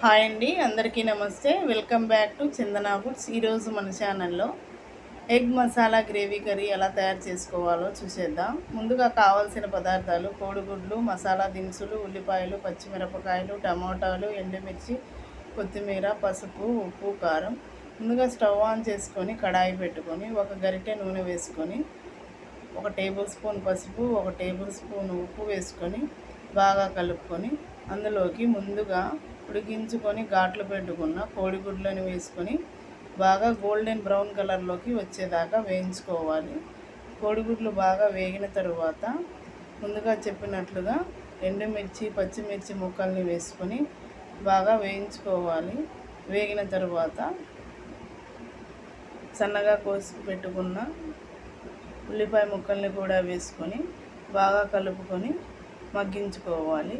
Hi అండి, అందరికీ నమస్తే. Welcome back to Chandana foods. ఈరోజు మన ఛానల్లో ఎగ్ మసాలా గ్రేవీ కర్రీ ఎలా తయారు చేసుకోవాలో చూసేద్దాం. ముందుగా కావాల్సిన పదార్థాలు: కోడిగుడ్లు, మసాలా దినుసులు, ఉల్లిపాయలు, పచ్చిమిరపకాయలు, టమోటాలు, ఎండుమిర్చి, కొత్తిమీర, పసుపు, ఉప్పు, కారం. ముందుగా స్టవ్ ఆన్ చేసుకొని కడాయి పెట్టుకొని ఒక గరిటె నూనె వేసుకొని 1 టేబుల్ స్పూన్ పసుపు, 1 టేబుల్ స్పూన్ ఉప్పు వేసుకొని బాగా కలుపుకొని అందులోకి ముందుగా ఉడికించుకొని ఘాట్లు పెట్టుకున్న కోడిగుడ్లను వేసుకొని బాగా గోల్డెన్ బ్రౌన్ కలర్లోకి వచ్చేదాకా వేయించుకోవాలి. కోడిగుడ్లు బాగా వేగిన తరువాత ముందుగా చెప్పినట్లుగా ఎండుమిర్చి, పచ్చిమిర్చి ముక్కల్ని వేసుకొని బాగా వేయించుకోవాలి. వేగిన తరువాత సన్నగా కోసి పెట్టుకున్న ఉల్లిపాయ ముక్కల్ని కూడా వేసుకొని బాగా కలుపుకొని మగ్గించుకోవాలి.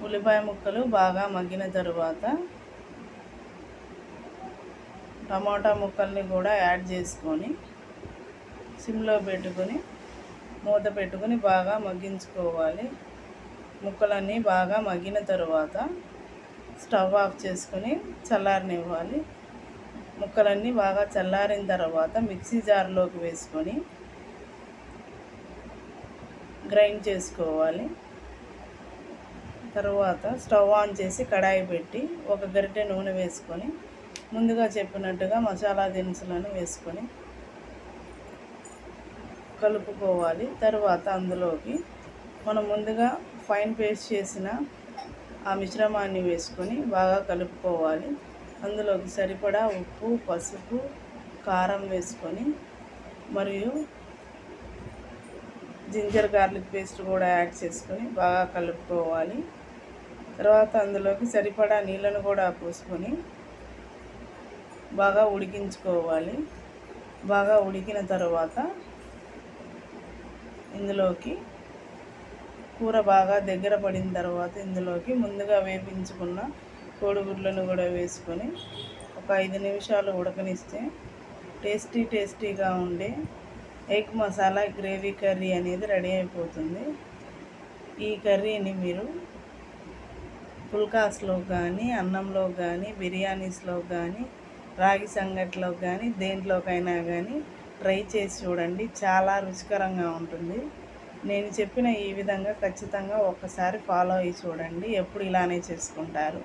ఉల్లిపాయ ముక్కలు బాగా మగ్గిన తరువాత టమాటా ముక్కల్ని కూడా యాడ్ చేసుకొని సిమ్లో పెట్టుకొని మూత పెట్టుకొని బాగా మగ్గించుకోవాలి. ముక్కలన్నీ బాగా మగ్గిన తరువాత స్టవ్ ఆఫ్ చేసుకొని చల్లారనివ్వాలి. ముక్కలన్నీ బాగా చల్లారిన తర్వాత మిక్సీ జార్లోకి వేసుకొని గ్రైండ్ చేసుకోవాలి. తరువాత స్టవ్ ఆన్ చేసి కడాయి పెట్టి ఒక గరిటె నూనె వేసుకొని ముందుగా చెప్పినట్టుగా మసాలా దినుసులను వేసుకొని కలుపుకోవాలి. తరువాత అందులోకి మనం ముందుగా ఫైన్ పేస్ట్ చేసిన ఆ మిశ్రమాన్ని వేసుకొని బాగా కలుపుకోవాలి. అందులోకి సరిపడా ఉప్పు, పసుపు, కారం వేసుకొని మరియు జింజర్ గార్లిక్ పేస్ట్ కూడా యాడ్ చేసుకొని బాగా కలుపుకోవాలి. తర్వాత అందులోకి సరిపడా నీళ్ళను కూడా పోసుకొని బాగా ఉడికించుకోవాలి. బాగా ఉడికిన తర్వాత ఇందులోకి కూర బాగా దగ్గర పడిన తర్వాత ఇందులోకి ముందుగా వేపించుకున్న కోడిగుడ్లను కూడా వేసుకొని ఒక 5 నిమిషాలు ఉడకనిస్తే టేస్టీగా ఉండే ఎగ్ మసాలా గ్రేవీ కర్రీ అనేది రెడీ అయిపోతుంది. ఈ కర్రీని మీరు పుల్కాస్లో కానీ, అన్నంలో కానీ, బిర్యానీస్లో కానీ, రాగి సంగట్లో కానీ, దేంట్లోకైనా కానీ ట్రై చేసి చూడండి. చాలా రుచికరంగా ఉంటుంది. నేను చెప్పిన ఈ విధంగా ఖచ్చితంగా ఒక్కసారి ఫాలో అయ్యి చూడండి. ఎప్పుడు ఇలానే చేసుకుంటారు.